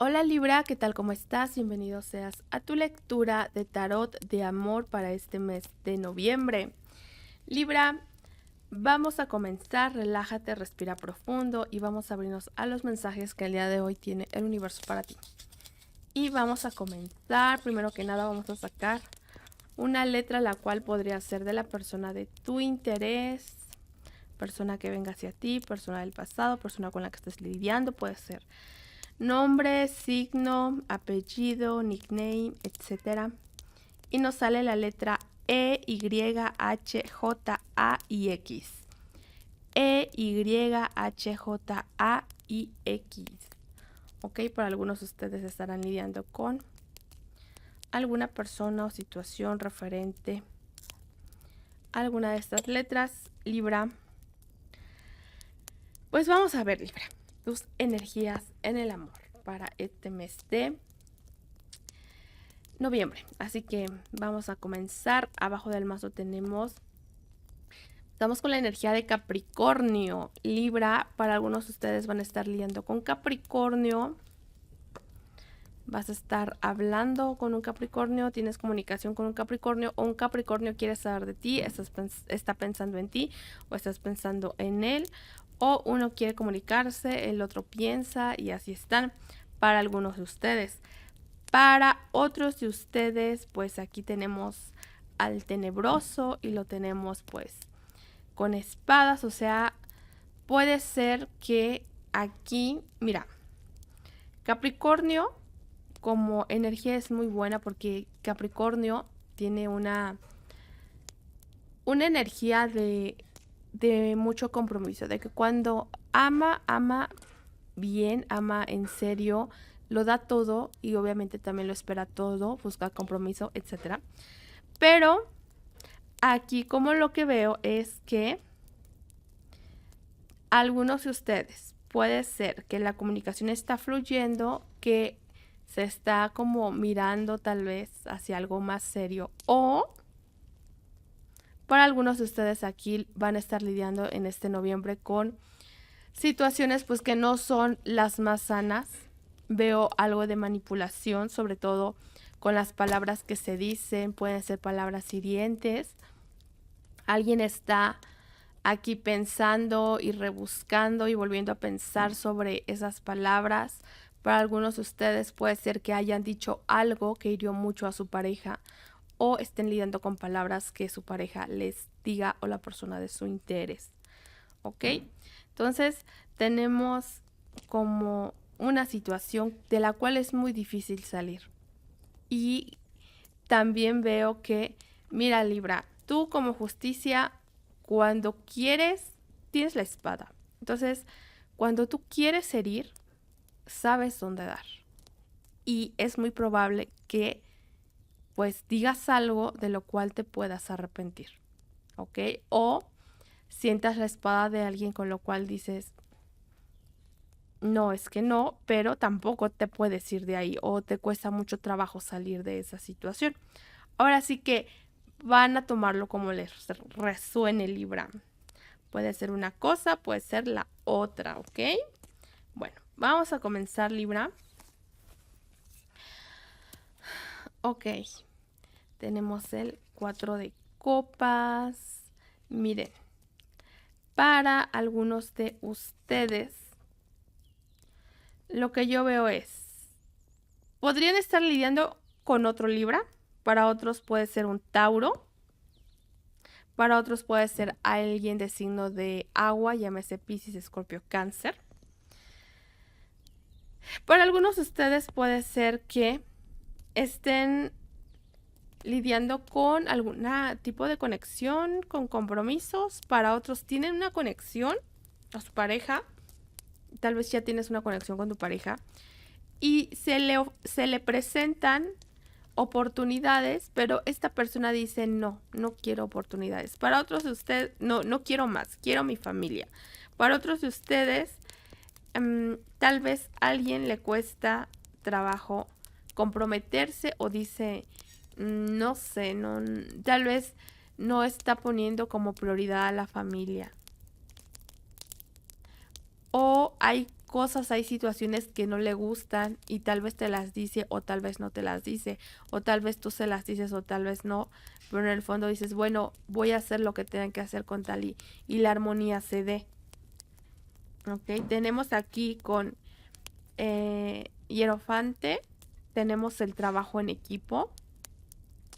Hola Libra, ¿qué tal? ¿Cómo estás? Bienvenido seas a tu lectura de tarot de amor para este mes de noviembre. Libra, vamos a comenzar, relájate, respira profundo y vamos a abrirnos a los mensajes que el día de hoy tiene el universo para ti. Y vamos a comenzar, primero que nada vamos a sacar una letra la cual podría ser de la persona de tu interés, persona que venga hacia ti, persona del pasado, persona con la que estés lidiando, puede ser nombre, signo, apellido, nickname, etc. Y nos sale la letra E, Y, H, J, A y X. E, Y, H, J, A y X. Ok, para algunos de ustedes estarán lidiando con alguna persona o situación referente a alguna de estas letras, Libra. Pues vamos a ver, Libra, tus energías en el amor para este mes de noviembre. Así que vamos a comenzar. Abajo del mazo estamos con la energía de Capricornio. Libra, para algunos de ustedes van a estar lidiando con Capricornio. Vas a estar hablando con un Capricornio, tienes comunicación con un Capricornio o un Capricornio quiere saber de ti, está pensando en ti o estás pensando en él, o uno quiere comunicarse, el otro piensa y así están para algunos de ustedes. Para otros de ustedes, pues aquí tenemos al tenebroso y lo tenemos pues con espadas, o sea, puede ser que aquí, mira, Capricornio como energía es muy buena porque Capricornio tiene una energía de mucho compromiso, de que cuando ama bien, ama en serio, lo da todo y obviamente también lo espera todo, busca compromiso, etc. Pero aquí como lo que veo es que algunos de ustedes puede ser que la comunicación está fluyendo, que se está como mirando tal vez hacia algo más serio, o para algunos de ustedes aquí van a estar lidiando en este noviembre con situaciones pues que no son las más sanas. Veo algo de manipulación, sobre todo con las palabras que se dicen, pueden ser palabras hirientes. Alguien está aquí pensando y rebuscando y volviendo a pensar sobre esas palabras. Para algunos de ustedes puede ser que hayan dicho algo que hirió mucho a su pareja o estén lidiando con palabras que su pareja les diga o la persona de su interés. ¿Ok? Entonces tenemos como una situación de la cual es muy difícil salir. Y también veo que, mira Libra, tú como justicia, cuando quieres, tienes la espada. Entonces, cuando tú quieres herir, sabes dónde dar. Y es muy probable que pues digas algo de lo cual te puedas arrepentir. ¿Ok? O sientas la espada de alguien con lo cual dices, no, es que no, pero tampoco te puedes ir de ahí o te cuesta mucho trabajo salir de esa situación. Ahora sí que van a tomarlo como les resuene, Libra. Puede ser una cosa, puede ser la otra, ¿ok? Bueno, vamos a comenzar, Libra. Ok, tenemos el 4 de copas. Miren, para algunos de ustedes, lo que yo veo es, podrían estar lidiando con otro Libra. Para otros puede ser un Tauro. Para otros puede ser alguien de signo de agua, llámese Piscis, Escorpio, Cáncer. Para algunos de ustedes puede ser que estén lidiando con algún tipo de conexión, con compromisos. Para otros tienen una conexión a su pareja. Tal vez ya tienes una conexión con tu pareja. Y se le presentan oportunidades, pero esta persona dice no, no quiero oportunidades. Para otros de ustedes, no quiero más, quiero mi familia. Para otros de ustedes, tal vez a alguien le cuesta trabajo comprometerse o dice, no sé, no, tal vez no está poniendo como prioridad a la familia. O hay cosas, hay situaciones que no le gustan y tal vez te las dice o tal vez no te las dice, o tal vez tú se las dices o tal vez no, pero en el fondo dices, bueno, voy a hacer lo que tengan que hacer con tal y la armonía se dé. Ok, tenemos aquí con Hierofante, tenemos el trabajo en equipo,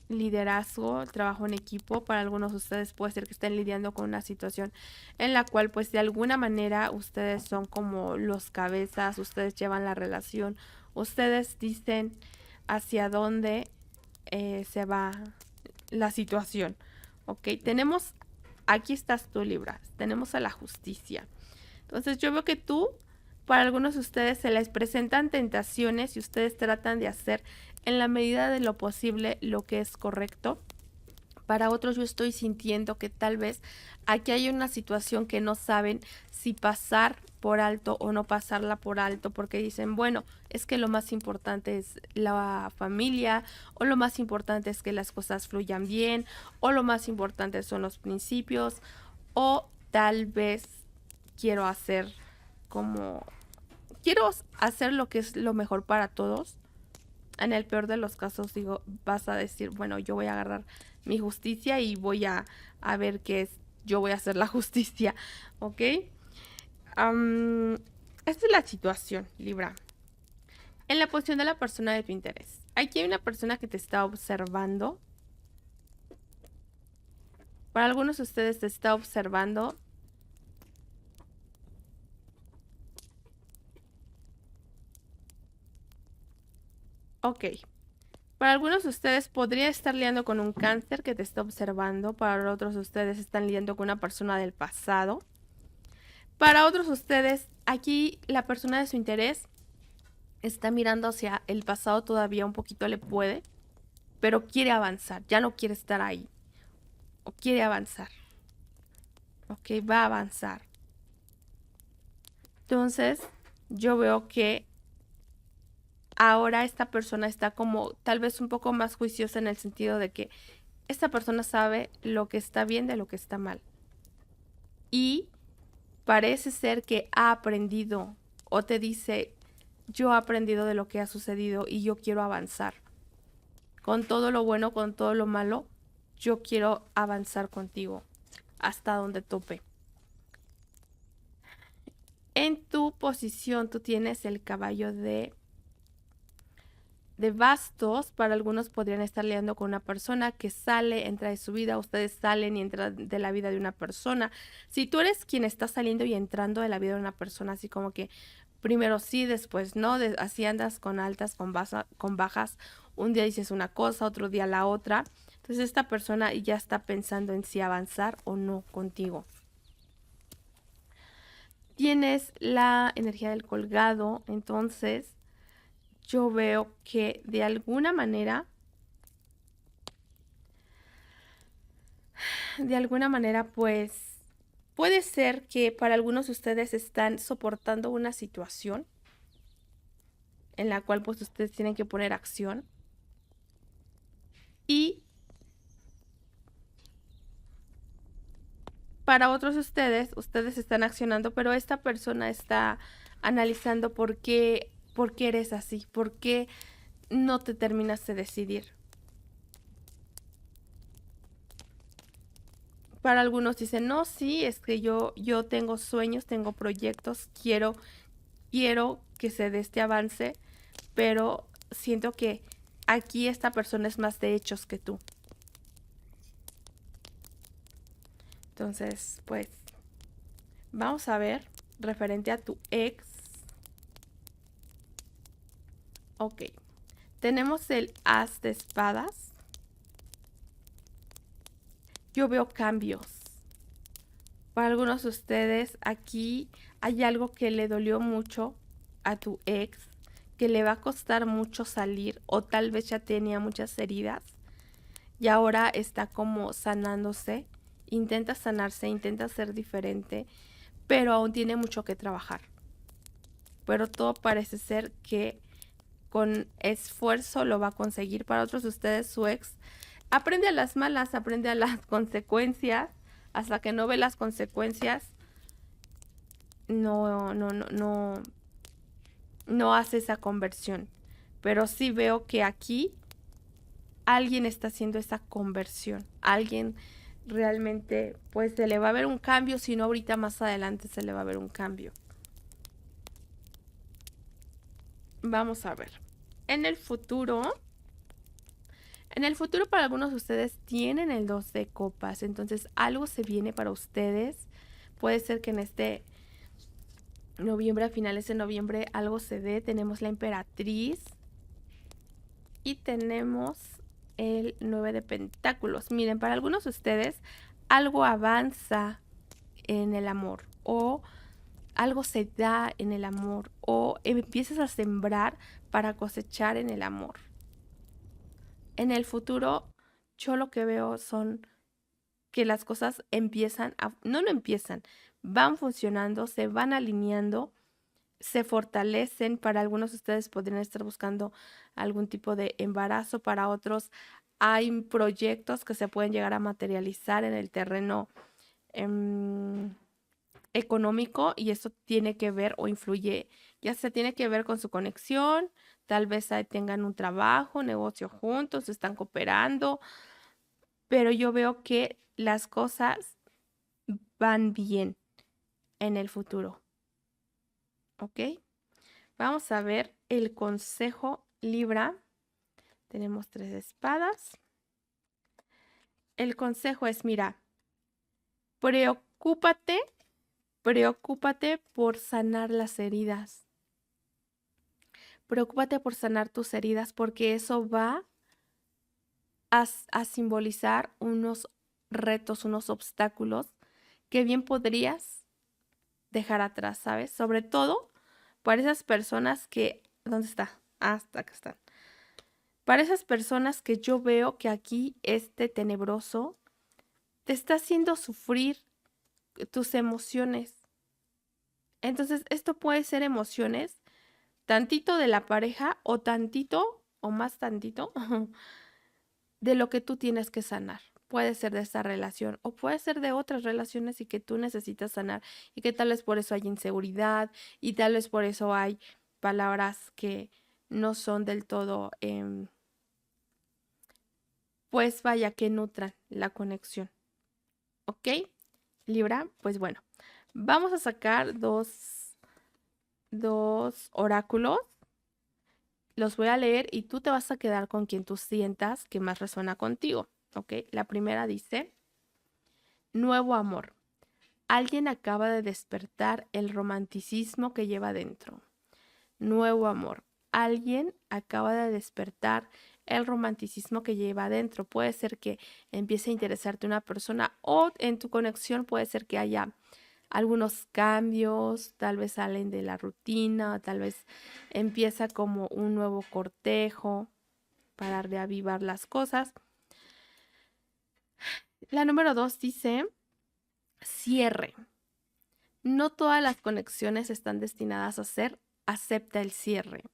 liderazgo, trabajo en equipo. Para algunos de ustedes puede ser que estén lidiando con una situación en la cual pues de alguna manera ustedes son como los cabezas, ustedes llevan la relación, ustedes dicen hacia dónde se va la situación. Ok, tenemos, aquí estás tú, Libra, tenemos a la justicia. Entonces yo veo que tú, para algunos de ustedes se les presentan tentaciones y ustedes tratan de hacer en la medida de lo posible lo que es correcto. Para otros yo estoy sintiendo que tal vez aquí hay una situación que no saben si pasar por alto o no pasarla por alto, porque dicen, bueno, es que lo más importante es la familia, o lo más importante es que las cosas fluyan bien, o lo más importante son los principios, o tal vez quiero hacer lo que es lo mejor para todos. En el peor de los casos, digo, vas a decir, bueno, yo voy a agarrar mi justicia y voy a ver qué es, yo voy a hacer la justicia, ¿ok? Esta es la situación, Libra. En la posición de la persona de tu interés. Aquí hay una persona que te está observando. Para algunos de ustedes te está observando. Ok. Para algunos de ustedes podría estar lidiando con un cáncer que te está observando. Para otros de ustedes están lidiando con una persona del pasado. Para otros de ustedes, aquí la persona de su interés está mirando hacia el pasado, todavía un poquito le puede, pero quiere avanzar, ya no quiere estar ahí. O quiere avanzar. Ok, va a avanzar. Entonces, yo veo que ahora esta persona está como tal vez un poco más juiciosa en el sentido de que esta persona sabe lo que está bien de lo que está mal. Y parece ser que ha aprendido o te dice, yo he aprendido de lo que ha sucedido y yo quiero avanzar. Con todo lo bueno, con todo lo malo, yo quiero avanzar contigo hasta donde tope. En tu posición tú tienes el caballo de bastos. Para algunos podrían estar lidiando con una persona que sale, entra de su vida, ustedes salen y entran de la vida de una persona. Si tú eres quien está saliendo y entrando de la vida de una persona, así como que primero sí, después no, así andas con altas, con bajas, un día dices una cosa, otro día la otra. Entonces esta persona ya está pensando en si avanzar o no contigo. Tienes la energía del colgado, entonces yo veo que de alguna manera pues puede ser que para algunos de ustedes están soportando una situación en la cual pues ustedes tienen que poner acción y para otros de ustedes están accionando, pero esta persona está analizando por qué eres así, por qué no te terminas de decidir. Para algunos dicen, no, sí, es que yo tengo sueños, tengo proyectos, quiero que se dé este avance, pero siento que aquí esta persona es más de hechos que tú. Entonces, pues, vamos a ver referente a tu ex. Ok, tenemos el as de espadas. Yo veo cambios. Para algunos de ustedes aquí hay algo que le dolió mucho a tu ex, que le va a costar mucho salir o tal vez ya tenía muchas heridas y ahora está como sanándose, intenta sanarse, intenta ser diferente, pero aún tiene mucho que trabajar. Pero todo parece ser que con esfuerzo lo va a conseguir. Para otros de ustedes, su ex aprende a las malas, aprende a las consecuencias, hasta que no ve las consecuencias, no no hace esa conversión, pero sí veo que aquí alguien está haciendo esa conversión. Alguien realmente, pues se le va a ver un cambio, si no ahorita más adelante se le va a ver un cambio. Vamos a ver. En el futuro para algunos de ustedes tienen el 2 de copas, entonces algo se viene para ustedes. Puede ser que en este noviembre, a finales de noviembre, algo se dé. Tenemos la emperatriz y tenemos el 9 de pentáculos. Miren, para algunos de ustedes algo avanza en el amor o algo se da en el amor o empiezas a sembrar para cosechar en el amor. En el futuro, yo lo que veo son que las cosas no empiezan, van funcionando, se van alineando, se fortalecen. Para algunos de ustedes podrían estar buscando algún tipo de embarazo, para otros hay proyectos que se pueden llegar a materializar en el terreno económico, y esto tiene que ver o influye, ya sea tiene que ver con su conexión, tal vez ahí tengan un trabajo, negocio juntos, están cooperando, pero yo veo que las cosas van bien en el futuro. ¿Ok? Vamos a ver el consejo Libra. Tenemos 3 espadas. El consejo es, mira, preocúpate por sanar las heridas. Preocúpate por sanar tus heridas, porque eso va a simbolizar unos retos, unos obstáculos que bien podrías dejar atrás, ¿sabes? Sobre todo para esas personas que... ¿Dónde está? Hasta acá están. Para esas personas que yo veo que aquí este tenebroso te está haciendo sufrir tus emociones. Entonces, esto puede ser emociones tantito de la pareja o tantito o más tantito de lo que tú tienes que sanar. Puede ser de esta relación o puede ser de otras relaciones y que tú necesitas sanar, y que tal vez por eso hay inseguridad y tal vez por eso hay palabras que no son del todo, pues vaya, que nutran la conexión. ¿Ok? Libra, pues bueno, vamos a sacar dos oráculos. Los voy a leer y tú te vas a quedar con quien tú sientas que más resuena contigo. ¿Ok? La primera dice: nuevo amor. Alguien acaba de despertar el romanticismo que lleva dentro. Nuevo amor. Alguien acaba de despertar el romanticismo que lleva adentro. Puede ser que empiece a interesarte una persona, o en tu conexión puede ser que haya algunos cambios, tal vez salen de la rutina, tal vez empieza como un nuevo cortejo para reavivar las cosas. La número 2 dice cierre. No todas las conexiones están destinadas a ser. Acepta el cierre.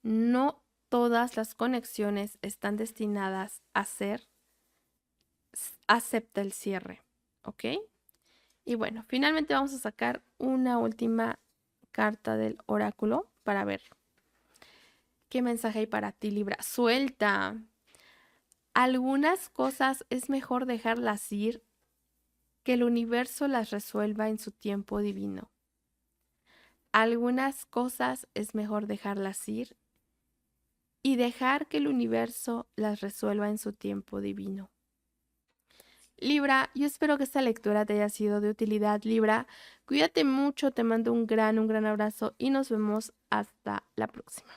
No todas las conexiones están destinadas a ser. Acepta el cierre. ¿Ok? Y bueno, finalmente vamos a sacar una última carta del oráculo para ver qué mensaje hay para ti, Libra. Suelta. Algunas cosas es mejor dejarlas ir, que el universo las resuelva en su tiempo divino. Algunas cosas es mejor dejarlas ir y dejar que el universo las resuelva en su tiempo divino. Libra, yo espero que esta lectura te haya sido de utilidad, Libra. Cuídate mucho, te mando un gran abrazo y nos vemos hasta la próxima.